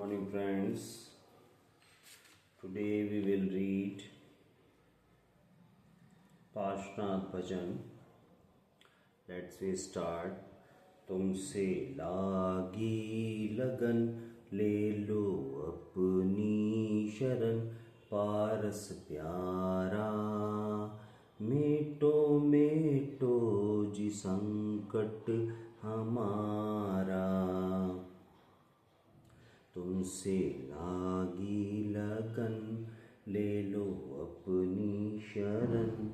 Morning, friends. Today we will read Parshnath Bhajan. Let's we start. तुमसे लागी लगन ले लो अपनी शरण पारस प्यारा मेटो मेटो जी संकट हमारा तुमसे लागी लगन ले लो अपनी शरण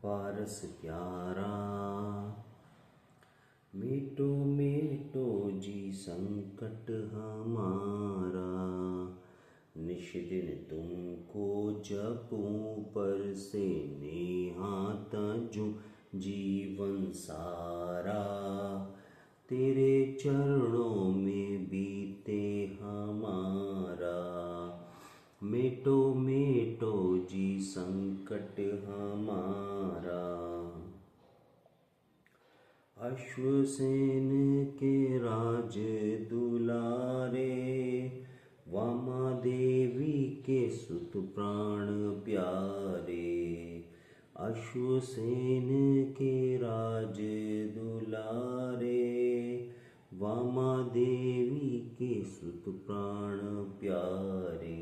पारस प्यारा मेटो मेटो जी संकट हमारा निश दिन तुमको जपूं पर से नेहा तजूं जीवन सारा तेरे चरणों में बीते हमारा मेटो मेटो जी संकट हमारा अश्वसेन के राज दुलारे वामा देवी के सुत प्राण प्यारे अश्वसेन के राज दुलारे वामा देवी के सुत प्राण प्यारे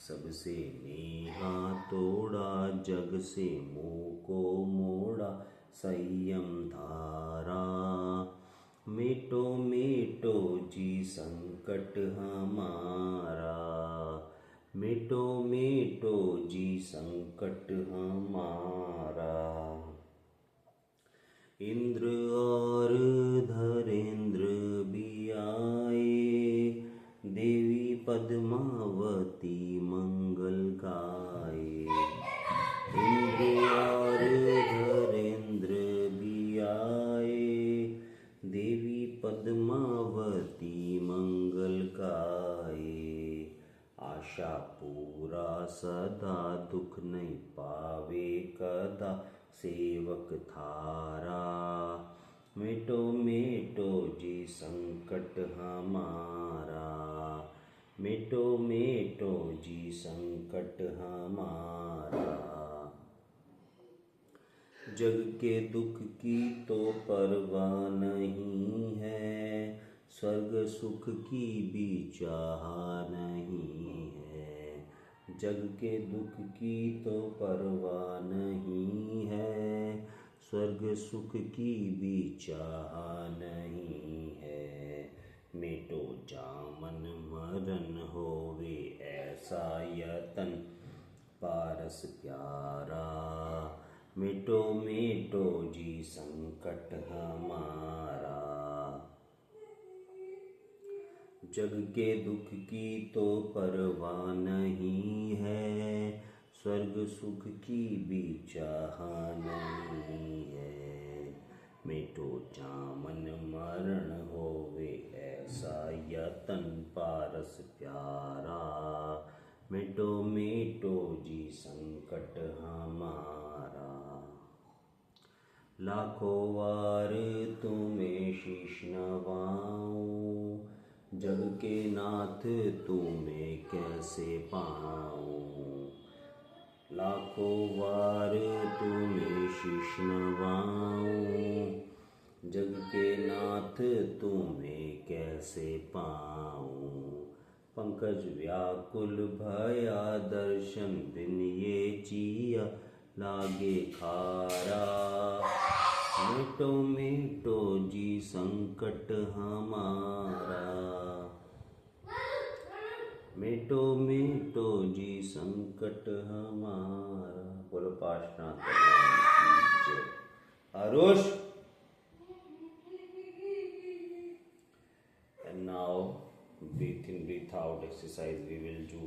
सबसे नेहा तोड़ा जग से मुँह को मोड़ा संयम धारा मेटो मेटो जी संकट हमारा मेटो मेटो जी संकट हमारा इंद्र और धरेंद्र भी आए देवी पद्मावती मंगल गाए इंद्र और धरेंद्र भी आए देवी पद्मावती मंगल गाए आशा पूरा सदा दुख नहीं पावे कदा सेवक थारा मेटो मेटो जी संकट हमारा मेटो मेटो जी संकट हमारा जग के दुख की तो परवाह नहीं है स्वर्ग सुख की भी चाह नहीं है जग के दुख की तो परवाह नहीं है स्वर्ग सुख की भी चाह नहीं है मेटो जामन मरण होवे ऐसा यतन पारस प्यारा मेटो मेटो जी संकट हमारा जग के दुख की तो परवाह नहीं है स्वर्ग सुख की भी चाह नहीं है मेटो जामन मरण होवे ऐसा यतन पारस प्यारा मेटो मेटो जी संकट हमारा लाखों वार तुम्हें शीश नवाऊं जग के नाथ तुम्हें कैसे पाऊं लाखों वार तुम्हें शीश नवाऊं जग के नाथ तुम्हें कैसे पाऊं पंकज व्याकुल भया दर्शन बिन ये जिया लागे खारा मेटो मेटो जी संकट हमारा मेटो मेटो जी संकट हमारा बोलो पार्श्वनाथ भगवान की जय Aarush and now breathe in breathe out exercise we will do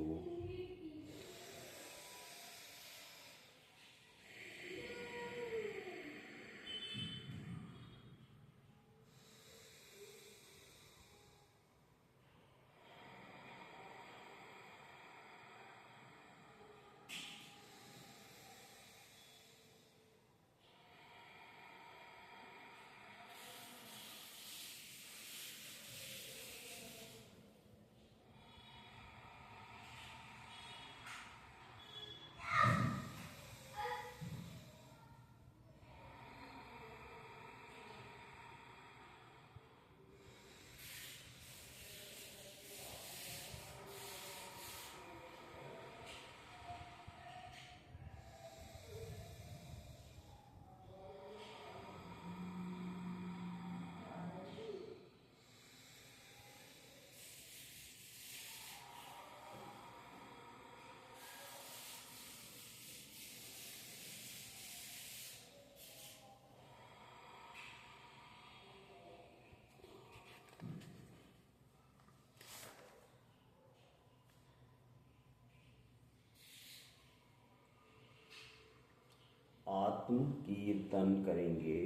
आत्म कीर्तन करेंगे।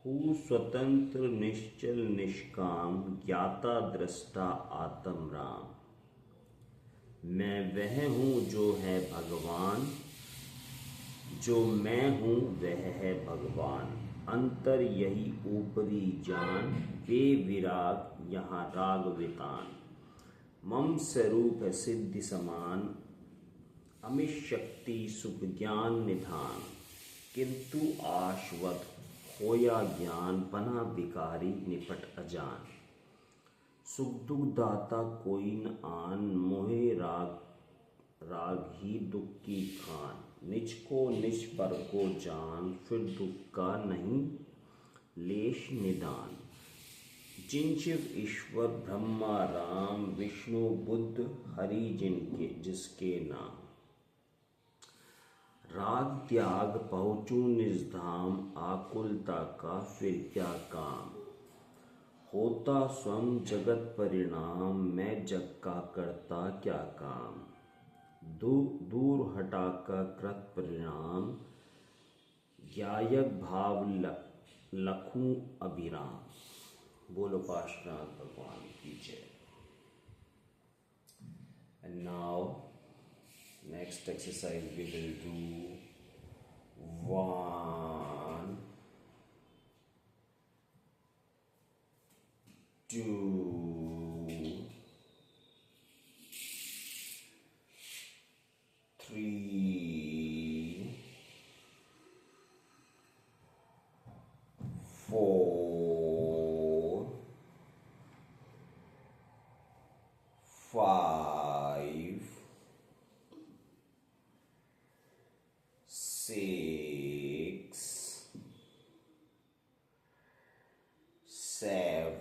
हूँ स्वतंत्र निश्चल निष्काम, ज्ञाता दृष्टा आत्म राम। मैं वह हूँ जो है भगवान, जो मैं हूँ वह है भगवान। अंतर यही ऊपरी जान, बेविराग यहाँ राग वितान। मम स्वरूप है सिद्धि समान, अमित शक्ति सुख ज्ञान निधान। किंतु आशवत होया ज्ञान, बना विकारी निपट अजान। सुख दुख दाता कोई न आन, मोहे राग ही दुख की खान। निज को निज पर को जान, फिर दुख का नहीं लेश निदान। जिन शिव ईश्वर ब्रह्मा राम, विष्णु बुद्ध हरि जिसके नाम। राग त्याग पहुँचूं निज धाम, आकुलता का फिर क्या काम। होता स्वयं जगत परिणाम, मैं जग का करता क्या काम। दूर हटा का कृत परिणाम, ज्ञायक भाव लखूं अभिराम। बोलो पार्श्वनाथ भगवान की जय। And now next exercise we will do 1, 2, 3, 4, 5, 6, 7,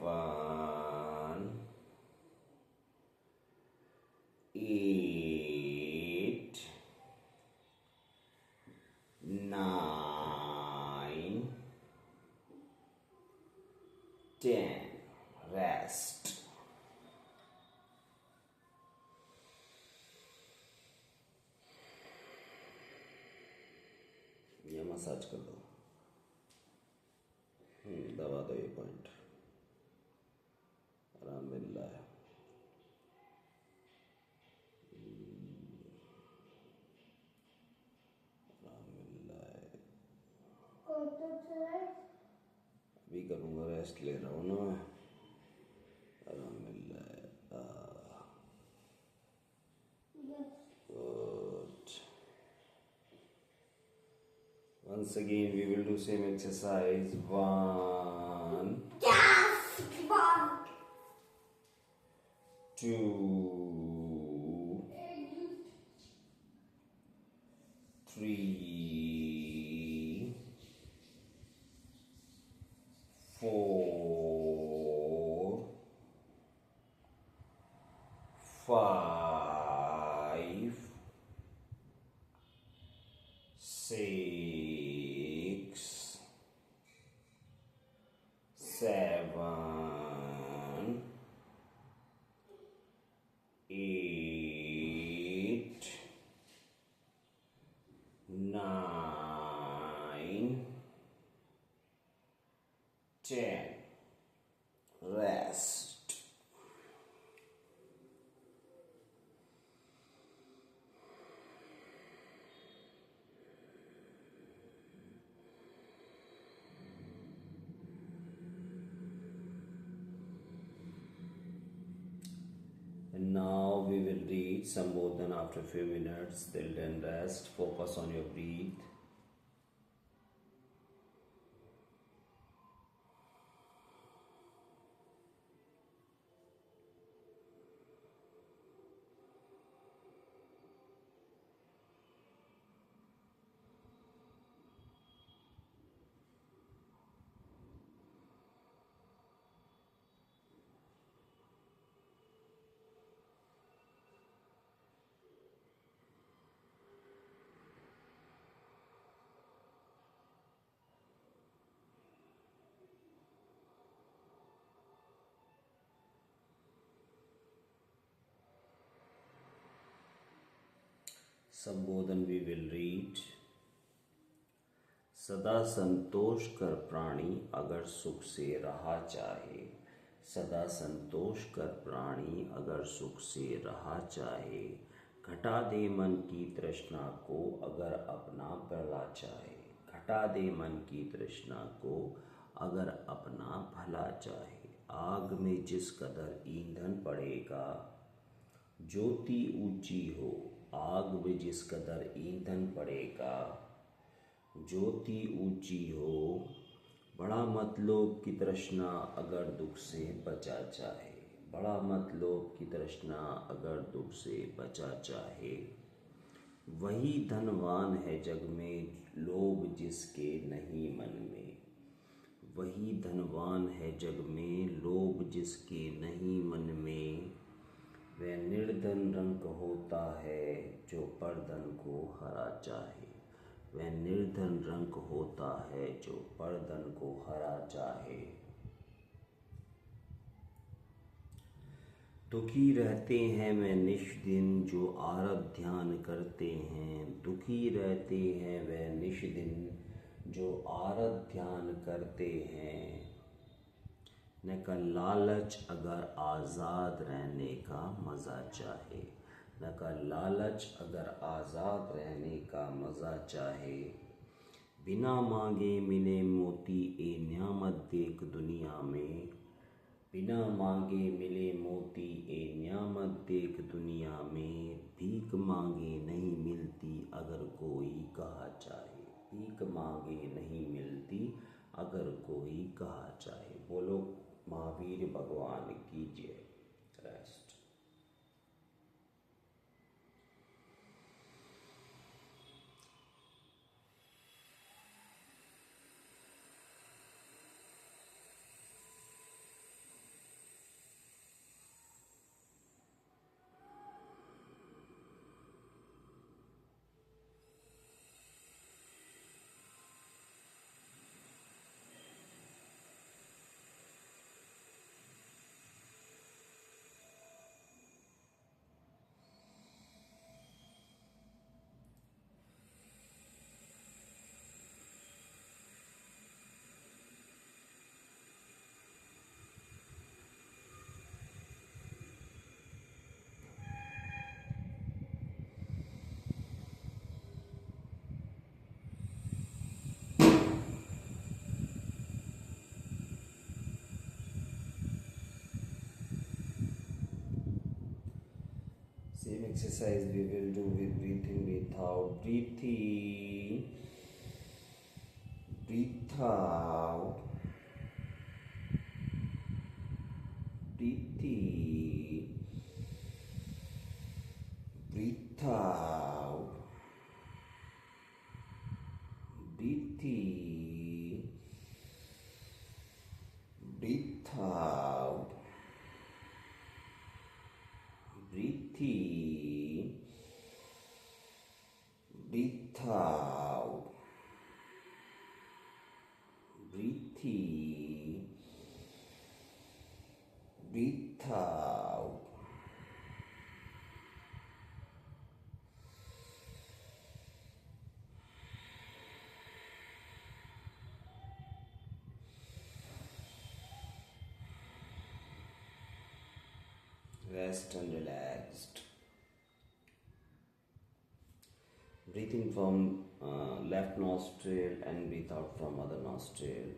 8, 9, 10. Rest. ये मसाज कर दो, दबा दो ये पॉइंट, आराम मिल रहा है। आराम मिल रहा है। अभी करूँगा, रेस्ट ले रहा हूँ ना मैं, आराम मिल रहा है। Good. Once again we will do same exercise. 1, 2, 3, 4, 5, 6, 7, 8, 9, 10. Rest. And now we will read Sambodhan after a few minutes. Till then rest, focus on your breath. Sambodhan we will read. सदा संतोष कर प्राणी अगर सुख से रहा चाहे, सदा संतोष कर प्राणी अगर सुख से रहा चाहे, घटा दे मन की तृष्णा को अगर अपना भला चाहे, घटा दे मन की तृष्णा को अगर अपना भला चाहे। आग में जिस कदर ईंधन पड़ेगा, ज्योति ऊंची हो, आग में जिस कदर ईंधन पड़ेगा, ज्योति ऊंची हो, बड़ा मतलोभ की तृष्णा अगर दुख से बचा चाहे, बड़ा मतलोभ की तृष्णा अगर दुख से बचा चाहे, वही धनवान है जग में लोभ जिसके नहीं मन में, वही धनवान है जग में लोभ जिसके नहीं मन में, वह निर्धन रंक होता है जो परधन को हरा चाहे, वह निर्धन रंक होता है जो परधन को हरा चाहे। दुखी रहते हैं वे निश दिन जो आरत ध्यान करते हैं, दुखी रहते हैं वे निश दिन जो आरत ध्यान करते हैं। न का लालच अगर आज़ाद रहने का मज़ा चाहे, न का लालच अगर आज़ाद रहने का मज़ा चाहे, बिना मांगे मिले मोती ए न्यामत देख दुनिया में, बिना मांगे मिले मोती ए न्यामत देख दुनिया में, भीख मांगे नहीं मिलती अगर कोई कहा चाहे, भीख मांगे नहीं मिलती अगर कोई कहा चाहे। बोलो महावीर भगवान की जय। Rest. Same exercise we will do with breathing, breathe out, breathe in, breathe out, breathe in, breathe out, breathe in, breathe out, breathe in, breathe out, breathe in, breathe out. Rest and relaxed. Breathe in from left nostril and breathe out from other nostril.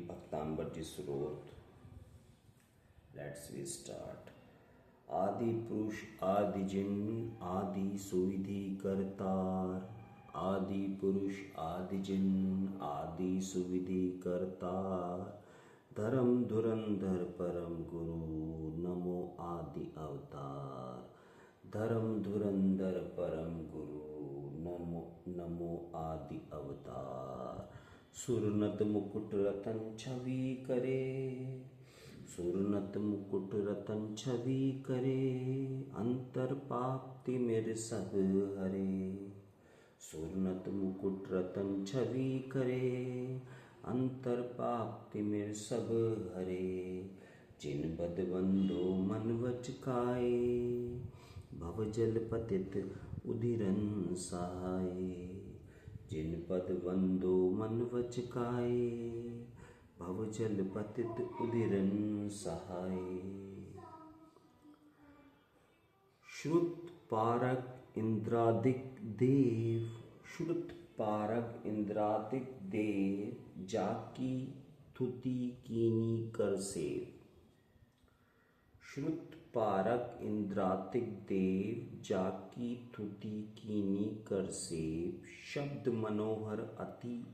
भक्तांबर स्रोत. Let's restart. आदि पुरुष आदि जिन आदि सुविधि करतार. आदि पुरुष आदि जिन आदि सुविधि करतार. धर्म धुरंधर परम गुरु नमो आदि अवतार. धर्म धुरंधर परम गुरु नमो नमो आदि अवतार. सुरनत मुकुट रतन छवि करे. सुरनत मुकुट रतन छवि करे. अंतर पाप तिमिर सब हरे. सुरनत मुकुट रतन छवि करे. अंतर पाप तिमिर सब हरे. जिन बद बंधो मन वच काए. भव जल पतित उदिरन सहाय. जिन पद बंधो मन वच काए. भव जल पतित उदिरन सहाय. श्रुत पारक इंद्रादिक देव. श्रुत पारक इंद्रादिक देव जाकी थुति कीनी कर सेव. श्रुत पारक इंद्रादिक देव जाकी थुति कीनी कर सेव. शब्द मनोहर अति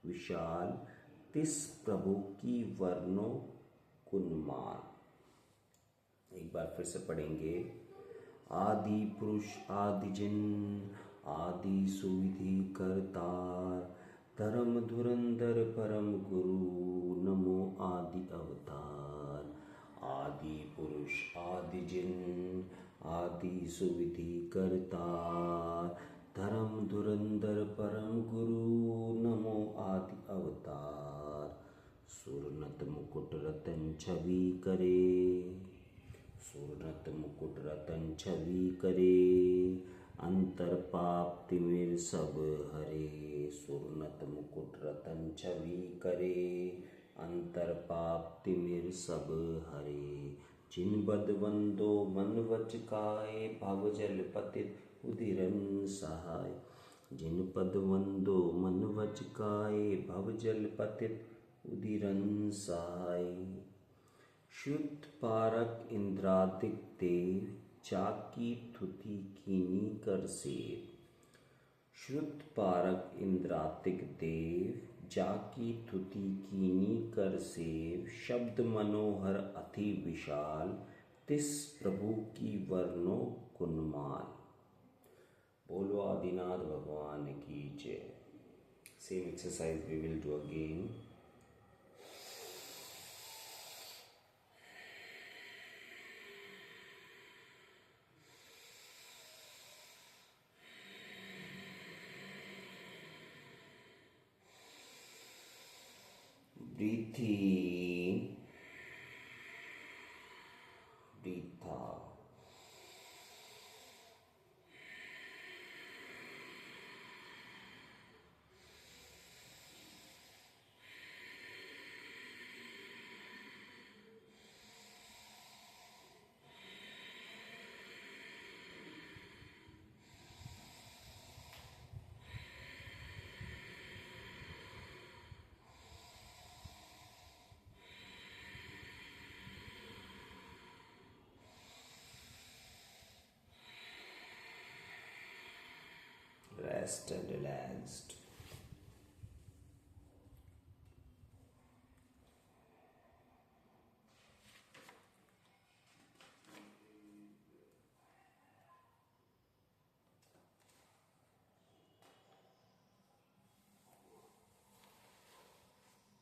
विशाल तिस प्रभु की वर्णो कुन्माल. एक बार फिर से पढ़ेंगे. आदि पुरुष आदि जिन आदि सुविधि करतार. धर्म धुरंधर परम गुरु नमो आदि अवतार. आदि पुरुष आदि जिन आदि सुविधि करतार. धर्म धुरंधर परम गुरु नमो आदि अवतार. सुरनत मुकुट रतन छवि करे. सुरनत मुकुट रतन छवि करे. अंतर पाप तिमिर सब हरे. सुरनत मुकुट रतन छवि करे. अंतर पाप तिमिर सब हरे. जिन बद बंदो मन वच काए. भव जल पतित उदिरन सहाय. जिन पद वंदो मन वच काए. भव जल पतित उदिरन सहाय. श्रुत पारक इंद्रादिक देव जाकी थुति कीनी कर सेव. श्रुत पारक इंद्रादिक देव जाकी थुति कीनी कर सेव. शब्द मनोहर अति विशाल तिस प्रभु की वर्णो कुन्माल. बोलो आदिनाथ भगवान की जय. Same exercise we will do again. Breathe in, breathe out. Rest and relaxed.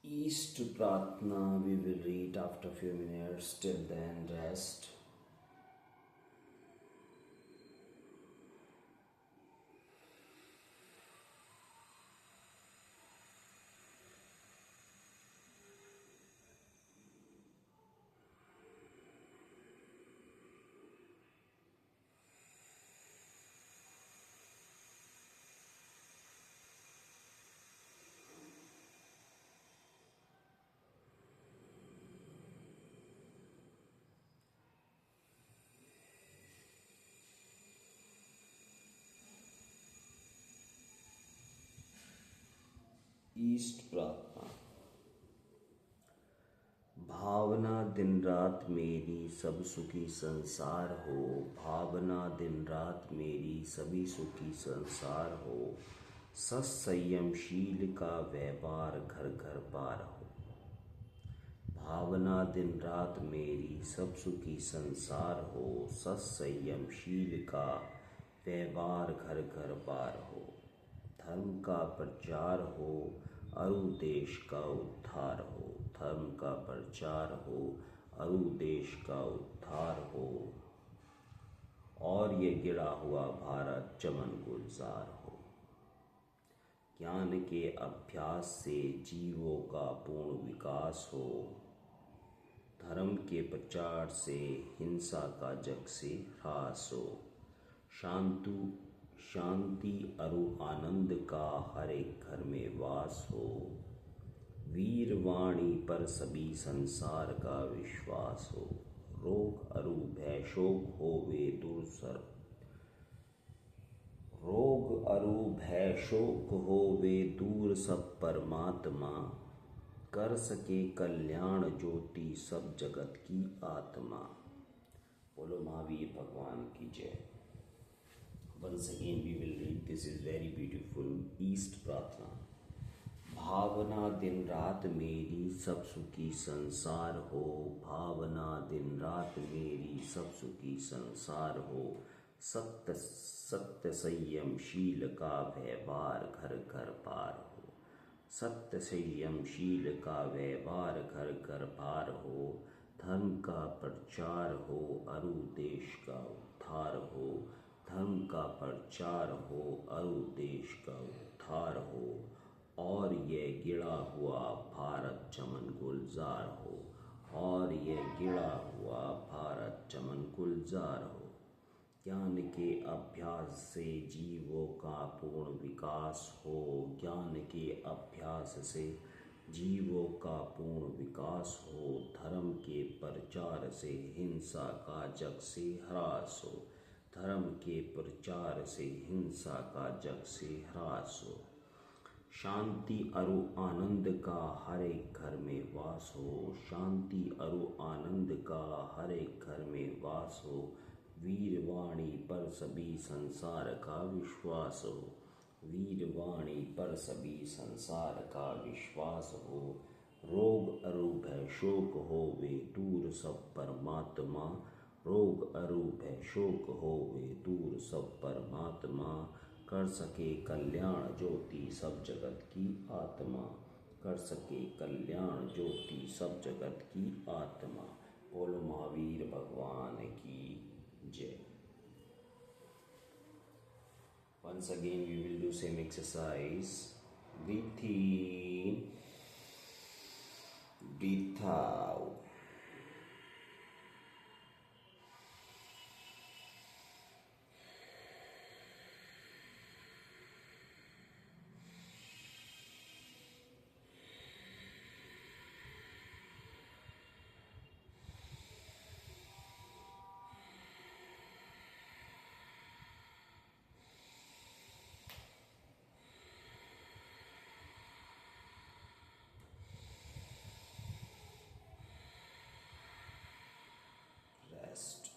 East Pratna we will read after a few minutes. Till then, rest. East प्रार्थना. भावना दिन रात मेरी सब सुखी संसार हो, भावना दिन रात मेरी सभी सुखी संसार हो, सत्संयमशील का व्यवहार घर घर पार हो। भावना दिन रात मेरी सब सुखी संसार हो, सत्संयमशील का व्यवहार घर घर पार हो। धर्म का प्रचार हो, अरु देश का उद्धार हो, धर्म का प्रचार हो, अरु देश का उद्धार हो, और ये गिरा हुआ भारत चमन गुलजार हो। ज्ञान के अभ्यास से जीवों का पूर्ण विकास हो, धर्म के प्रचार से हिंसा का जग से ह्रास हो। शांति अरु आनंद का हर एक घर में वास हो, वीर वाणी पर सभी संसार का विश्वास हो। रोग अरु भय शोक होवे दूर सर्व, रोग अरु भय शोक होवे दूर सब परमात्मा, कर सके कल्याण ज्योति सब जगत की आत्मा। बोलो महावीर भगवान की जय। Once again we will read, this is very beautiful east प्रार्थना। भावना दिन रात मेरी सब सुखी संसार हो, भावना दिन रात मेरी सब सुखी संसार हो, सत्य संयमशील का व्यवहार घर घर पार हो, सत्य संयमशील का व्यवहार घर घर पार हो। धर्म का प्रचार हो, अरु देश का उद्धार हो, धर्म का प्रचार हो, अरु देश का उद्धार हो, और ये गिरा हुआ भारत चमन गुलजार हो, और ये गिरा हुआ भारत चमन गुलजार हो। ज्ञान के अभ्यास से जीवों का पूर्ण विकास हो, ज्ञान के अभ्यास से जीवों का पूर्ण विकास हो, धर्म के प्रचार से हिंसा का जग से ह्रास हो, धर्म के प्रचार से हिंसा का जग से ह्रास हो। शांति अरु आनंद का हर एक घर में वास हो, शांति अरु आनंद का हर एक घर में वास हो, वीर वाणी पर सभी संसार का विश्वास हो, वीर वाणी पर सभी संसार का विश्वास हो। रोग अरु भय शोक होवे दूर सब परमात्मा, रोग अरु भय शोक होवे दूर सब परमात्मा, कर सके कल्याण ज्योति सब जगत की आत्मा, कर सके कल्याण ज्योति सब जगत की आत्मा। बोलो महावीर भगवान की जय। Once again we will do same exercise. Breathe in, breathe out. Rest.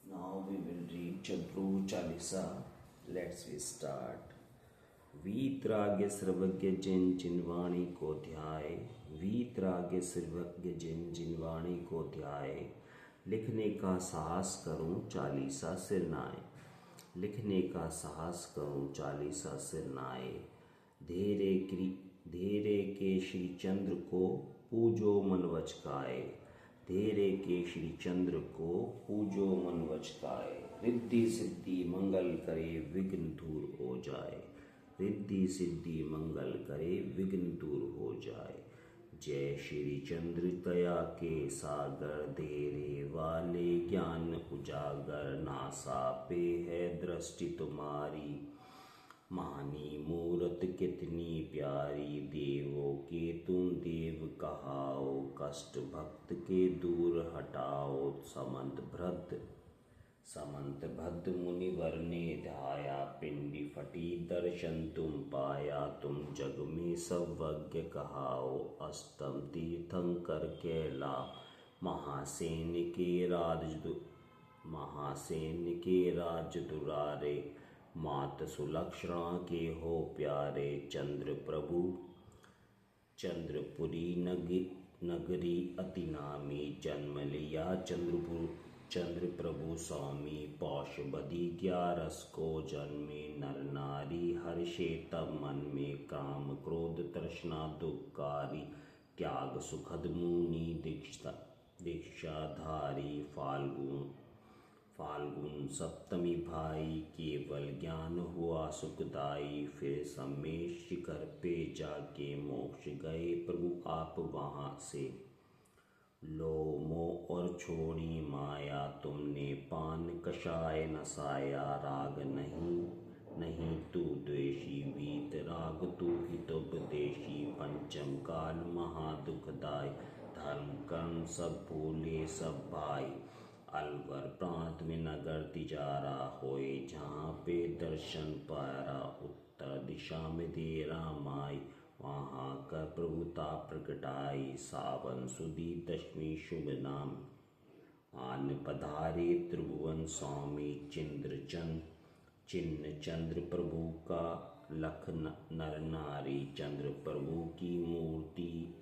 Now we will read Chandru Chalisa. Let's start. वीतराग्य सर्वज्ञ जिन जिनवाणी को ध्याए, वीतराग्य सर्वज्ञ जिन जिनवाणी को ध्याए, लिखने का साहस करूं चालीसा सिरनाए, लिखने का साहस करूं चालीसा सिरनाए। धीरे के श्री चंद्र को पूजो मन वचकाए, धीरे के श्री चंद्र को पूजो मन वचकाए। रिद्धि सिद्धि मंगल करे विघ्न दूर हो जाए, रिद्धि सिद्धि मंगल करे विघ्न दूर हो जाए। जय श्री चंद्र दया के सागर, देरे वाले ज्ञान उजागर, नासा पे है दृष्टि तुम्हारी, मानी मूरत कितनी प्यारी, देवों के तुम देव कहाओ, कष्ट भक्त के दूर हटाओ, समंत भद्र मुनिवर ने ध्याया, पिंडी फटी दर्शन तुम पाया, तुम जग में सर्वज्ञ कहाओ, अष्टम तीर्थंकर कैला, महासेन के राज दुरारे, मात सुलक्षणा के हो प्यारे, चंद्रपुरी नगरी अति नामी, जन्म लिया चंद्र प्रभु स्वामी, पौष बदी 11 को जन्मे, नर नारी हर्षे तब मन में, काम क्रोध तृष्णा दुखकारी, त्याग सुखद मुनि दीक्षाधारी, फाल्गुन सप्तमी भाई, केवल ज्ञान हुआ सुखदाई, फिर समेश शिखर पे जाके मोक्ष गए प्रभु आप वहाँ से, लो मोह और छोड़ी माया, तुमने पान कषाय नसाया, राग नहीं तू द्वेषी, वीत राग तू हितोपदेशी, पंचम काल महादुखदाय, धर्म कर्म सब भूले सब भाई, अलवर प्रांत में नगर तिजारा, होए जहाँ पे दर्शन पारा, उत्तर दिशा में देरा माई, वहाँ कर प्रभुता प्रकटाई, सावन सुदी दशमी शुभ नाम, आन पधारे त्रिभुवन स्वामी, चिन्ह चंद्र प्रभु का, लख नर नारी, चंद्र प्रभु की मूर्ति,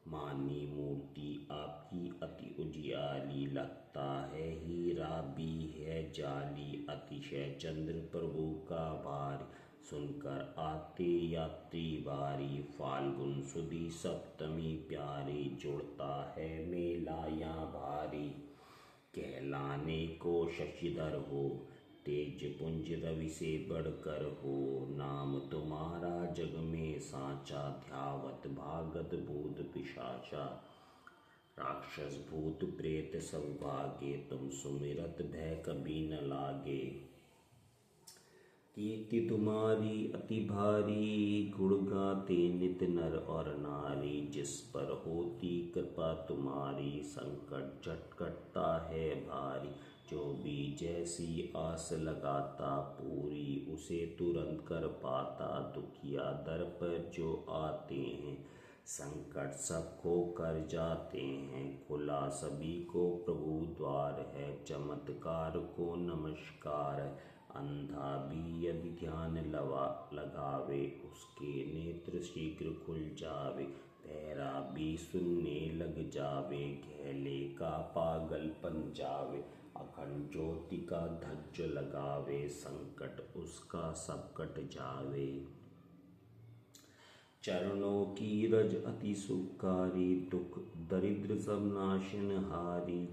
मानी मूर्ति आपकी अति उजियाली, लगता है हीरा भी है जाली, अतिशय चंद्र प्रभु का भारी, सुनकर आते यात्री बारी, फाल्गुन सुदी सप्तमी प्यारी, जुड़ता है मेला यहाँ भारी, कहलाने को शशिधर हो, तेज पुंज रवि से बढ़कर हो, नाम तुम्हारा जग में साचा, ध्यावत भागत भूत पिशाचा, राक्षस भूत प्रेत सब भागे, तुम सुमिरत भय कभी न लागे, कीर्ति तुम्हारी अति भारी, गुण गाते नित नर और नारी, जिस पर होती कृपा तुम्हारी, संकट झट कटता है भारी, जो भी जैसी आस लगाता पूरी, उसे तुरंत कर पाता, दुखिया दर पर जो आते हैं, संकट सब खो कर जाते हैं, खुला सभी को प्रभु द्वार है, चमत्कार को नमस्कार है, अंधा भी यदि ध्यान लगावे, उसके नेत्र शीघ्र खुल जावे, बहरा भी सुनने लग जावे, घैले का पागलपन जावे, अखंड ज्योति का धज्ज लगावे, संकट उसका सब कट जावे, चरणों की रज अति सुखकारी, दुख दरिद्र सब नाशनहारी,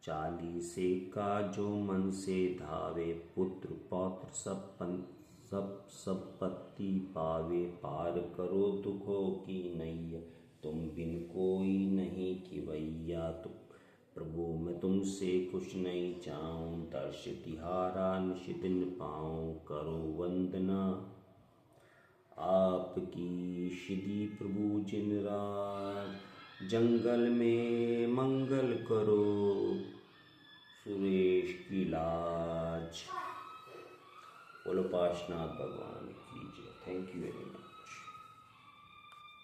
चालीसे का जो मन से धावे, पुत्र पौत्र सब संपत्ति पावे, पार करो दुखों की नैया, तुम बिन कोई नहीं खिवैया, प्रभु मैं तुमसे कुछ नहीं चाहूं, दर्श तिहारा निशिदिन पाऊं, करो वंदना आपकी श्री प्रभु जिन रात, जंगल में मंगल करो, सुरेश की लाज, बोलो पाशनाथ भगवान की जय। Thank you very much.